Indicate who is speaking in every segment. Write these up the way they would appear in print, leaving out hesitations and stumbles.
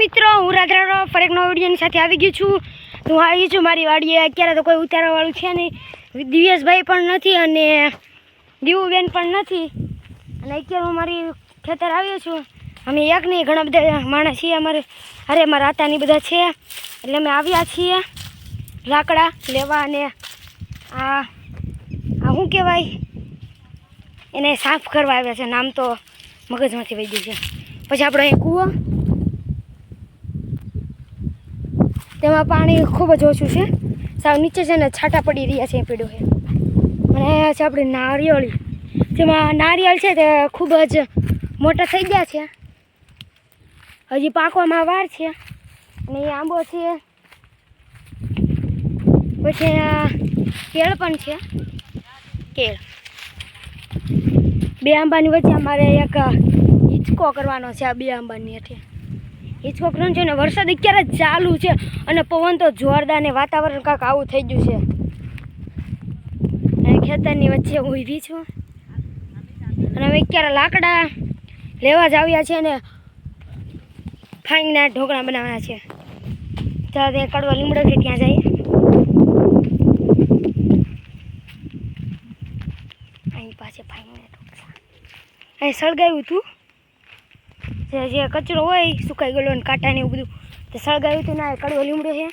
Speaker 1: મિત્રો હું રાધરાનો ફરી એક નવા વિડીયોની સાથે આવી ગઈ છું. હું આવી છું મારી વાડીએ. અત્યારે તો કોઈ ઉતારવાવાળું છે નહીં, દિવ્યેશભાઈ પણ નથી અને દીવુબેન પણ નથી. અને અત્યારે હું મારી ખેતર આવ્યો છું. અમે એક નહીં ઘણા બધા માણસ છીએ અમારે, અરે મારા આતાની બધા છે, એટલે અમે આવ્યા છીએ લાકડા લેવા. અને આ શું કહેવાય, એને સાફ કરવા આવ્યા છે. નામ તો મગજમાંથી વહી ગયું છે. પછી આપણે અહીં કૂવો, તેમાં પાણી ખૂબ જ ઓછું છે, સાવ નીચે છે ને છાંટા પડી રહ્યા છે પીડો છે. અને અહીંયા છે આપણી નારિયેળી, જેમાં નારિયેળ છે તે ખૂબ જ મોટા થઈ ગયા છે, હજી પાકવામાં વાર છે. અને એ આંબો છે, પછી અહીંયા કેળ પણ છે. કેળ બે આંબાની વચ્ચે અમારે એક હિંચકો કરવાનો છે. આ બે આંબાની હેઠે હિંચકો કરવાનો છે ને વરસાદ અત્યારે જ ચાલુ છે અને પવન તો જોરદાર ને વાતાવરણ કાંક આવું થઈ ગયું છે. અને ખેતરની વચ્ચે હું ઊભી છું અને અમે અત્યારે લાકડા લેવા જ આવ્યા છે ને ફાઈંગના ઢોકળા બનાવવાના છે. ચાલો ત્યાં કડવા લીમડો છે ત્યાં જઈએ. અહીં પાસે ફાઈંગના ઢોકળા અહીં સળગાવ્યું હતું, જે કચરો હોય સુકાઈ ગયેલો અને કાંટા ને એવું બધું તે સળગાવ્યું હતું. ના કડવો લીમડો છે.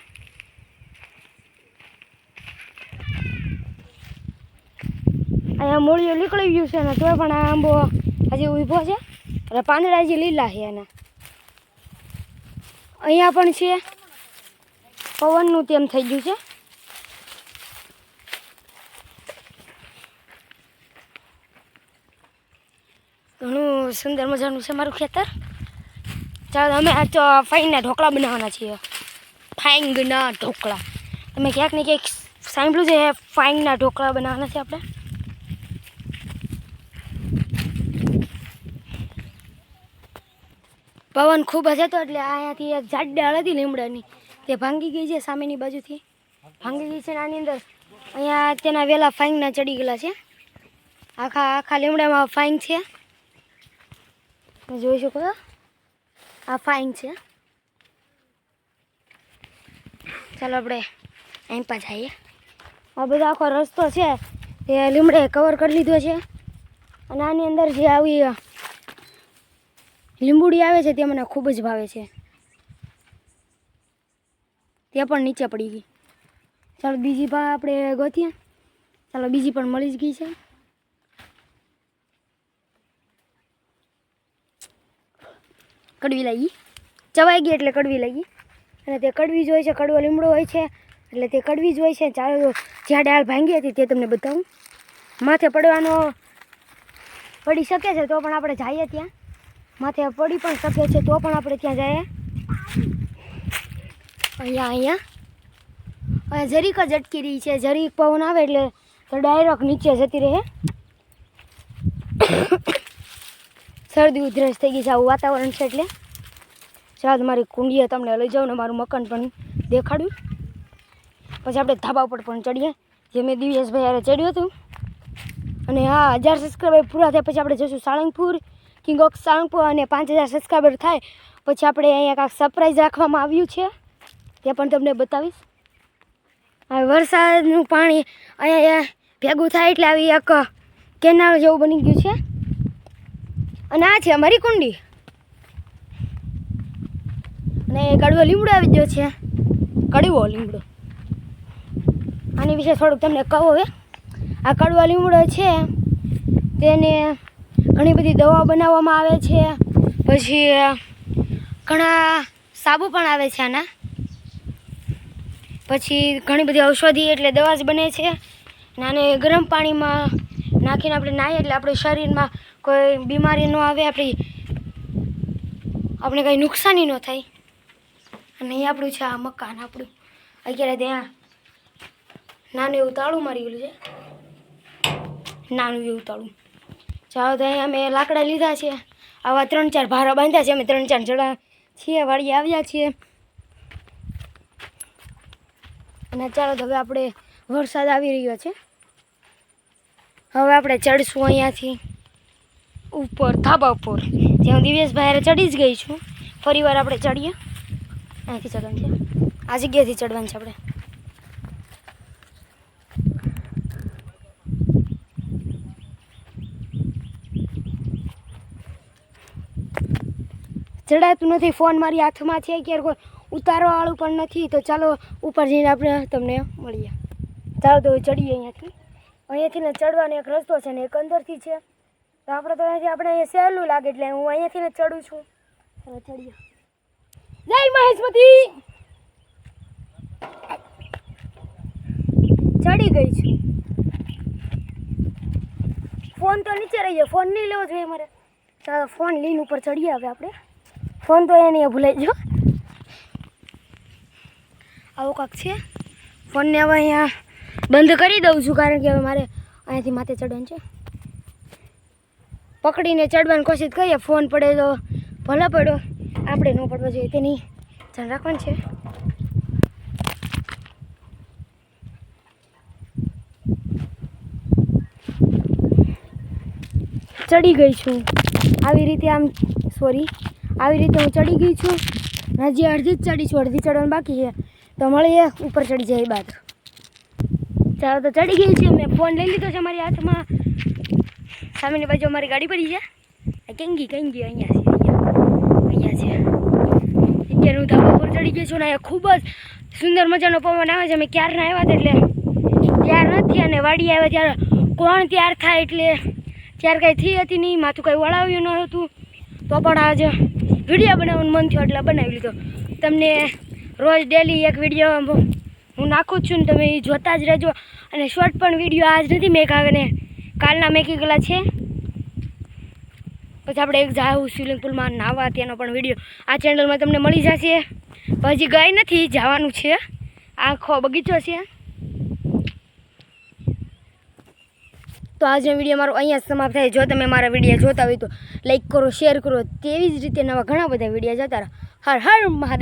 Speaker 1: અહીંયા મૂળિયો નીકળી ગયું છે ને તોય પણ આ આંબો હજી ઊભો છે અને પાંદડા હજી લીલા છે. એના અહીંયા પણ છે, પવનનું તેમ થઈ ગયું છે. ઘણું સુંદર મજાનું છે મારું ખેતર. ચાલો અમે આ ફાઈંગના ઢોકળા બનાવવાના છીએ. ફાઈંગના ઢોકળા તમે ક્યાંક ને ક્યાંક સાંભળ્યું છે, ફાઈંગના ઢોકળા બનાવવાના છે આપણે. પવન ખૂબ જ હતો એટલે અહીંયાથી એક જાડી ડાળ હતી લીમડાની, તે ભાંગી ગઈ છે. સામેની બાજુથી ભાંગી ગઈ છે. આની અંદર અહીંયા તેના વેલા ફાઈંગના ચડી ગયેલા છે. આખા લીમડામાં ફાઈંગ છે, જોઈ શકો છો. આ ફાઈંગ છે. ચાલો આપણે અહીં પાછા જઈએ. આ બધો આખો રસ્તો છે તે લીમડે કવર કરી લીધો છે. અને આની અંદર જે આવી લીંબુડી આવે છે તે મને ખૂબ જ ભાવે છે, તે પણ નીચે પડી ગઈ. ચાલો બીજી આપણે ગોતીએ. ચાલો બીજી પણ મળી જ ગઈ છે. કડવી લાગી, ચવાઈ ગઈ એટલે કડવી લાગી. અને તે કડવી જ હોય છે, કડવો લીમડો હોય છે એટલે તે કડવી જ હોય છે. ચાલો જ્યાં ડાળ ભાંગી હતી તે તમને બતાવું. માથે પડવાનો પડી શકે છે તો પણ આપણે જઈએ ત્યાં. માથે પડી પણ શકે છે તો પણ આપણે ત્યાં જઈએ. અહીંયા જરીક જ અટકી રહી છે. જરીક પવન આવે એટલે તો ડાયરેક્ટ નીચે જતી રહે. શરદી ઉધરસ થઈ ગઈ છે, આવું વાતાવરણ છે એટલે. ચાલો મારી કુંડીએ તમને લઈ જાઉં ને મારું મકાન પણ દેખાડ્યું. પછી આપણે ધાબા ઉપર પણ ચડીએ, જે મેં દિવ્યેશભાઈ યારે ચડ્યું હતું. અને હા, 1000 સબસ્ક્રાઈબર પૂરા થાય પછી આપણે જઈશું સાળંગપુર, કિંગ ઓફ સાળંગપુર. અને 5000 સબસ્ક્રાઈબર થાય પછી આપણે અહીંયા કાંઈક સરપ્રાઈઝ રાખવામાં આવ્યું છે, તે પણ તમને બતાવીશ. હવે વરસાદનું પાણી અહીંયા ભેગું થાય એટલે આવી એક કેનાલ જેવું બની ગયું છે. અને આ છે અમારી કુંડી. અને કડવો લીમડો આવી ગયો છે, કડવો લીમડો. આની વિશે થોડુંક તમને કહો. હવે આ કડવો લીમડો છે તેને ઘણી બધી દવાઓ બનાવવામાં આવે છે. પછી ઘણા સાબુ પણ આવે છે આના. પછી ઘણી બધી ઔષધિ એટલે દવા જ બને છે. અને આને ગરમ પાણીમાં નાખીને આપણે નાહીએ એટલે આપણે શરીરમાં કોઈ બીમારી ન આવે, આપણે કંઈ નુકસાની ન થાય. અને અહીં આપણું છે આ મકાન આપણું. અત્યારે ત્યાં નાનું એવું તાળું મારી ગયેલું છે, નાનું એવું તાળું. ચાલો તો અહીંયા અમે લાકડા લીધા છે. આવા 3-4 ભારા બાંધ્યા છે. અમે 3-4 જણા છીએ, વાડીએ આવ્યા છીએ. અને ચાલો તો હવે આપણે વરસાદ આવી રહ્યો છે. હવે આપણે ચડશું અહીંયાથી ઉપર ધાબા ઉપર, જ્યાં દિવ્યેશભાઈ ચડી જ ગઈ છું. ફરી વાર આપણે ચડીએ. અહીંથી ચડવાનું છે, આ જગ્યાએથી ચડવાનું છે આપણે. ચડાતું નથી, ફોન મારી હાથમાં છે, ક્યારે કોઈ ઉતારવાવાળું પણ નથી. તો ચાલો ઉપર જઈને આપણે તમને મળીએ. ચાલો તો ચડીએ અહીંયાથી ને ચડવાનો એક રસ્તો છે ને એક અંદરથી છે. તો આપણે તો અહીંયાથી આપણે અહીંયા સહેલું લાગે એટલે હું અહીંયાથી ને ચડું છું. ચાલો ચડીએ. જય મહેશમતી. ચડી ગઈ છું. ફોન તો નીચે રહી જાય, ફોન નહીં લેવો જોઈએ મારે. ચાલો ફોન લઈને ઉપર ચડીએ હવે આપણે. ફોન તો એને ભૂલાઈ ગયો. આવો કાંક છે. ફોનને હવે અહીંયા બંધ કરી દઉં છું કારણ કે હવે મારે અહીંયાથી માથે ચડવાનું છે. પકડીને ચડવાની કોશિશ કરીએ. ફોન પડે તો ભલે પડ્યો, આપણે ન પડવો જોઈએ તેની ધ્યાન રાખવાનું છે. ચડી ગઈ છું આવી રીતે, આવી રીતે હું ચડી ગઈ છું. હજી અડધી જ ચડી છું, અડધી ચડવાનું બાકી છે. તો મળીએ ઉપર ચડી જાય બાદ. ચાલો તો ચડી ગઈ છે. મેં ફોન લઈ લીધો છે મારી હાથમાં. સામેની બાજુ અમારી ગાડી પડી છે. કેંગી અહીંયા છે. અત્યારે હું ધાબા પર ચડી ગઈ છું ને અહીંયા ખૂબ જ સુંદર મજાનો પવન આવે છે. અમે ક્યારના આવ્યા હતા એટલે ત્યાર નથી, અને વાડી આવ્યા ત્યારે કોણ તૈયાર થાય એટલે ત્યારે કાંઈ થઈ હતી નહીં, માથું કાંઈ વળાવ્યું ન હતું. તો પણ આજે વિડીયો બનાવવાનું મન થયો એટલે બનાવી લીધો. તમને રોજ ડેલી એક વિડીયો હું નાખું જ છું ને તમે એ જોતા જ રહેજો. અને શોર્ટ પણ વિડીયો આજ નથી મેકા અને કાલના મેકી ગયેલા છે. પછી આપણે એક જાવું સ્વિમિંગ પુલમાં નાહવા, ત્યાંનો પણ વિડીયો આ ચેનલમાં તમને મળી જશે. હજી ગઈ નથી, જવાનું છે. આખો બગીચો છે. તો આજનો વિડીયો મારો અહીંયા સમાપ્ત થાય. જો તમે મારા વિડીયો જોતા હોય તો લાઈક કરો, શેર કરો. તેવી જ રીતે નવા ઘણા બધા વિડીયો જોતા રહો. હર હર મહાદેવ.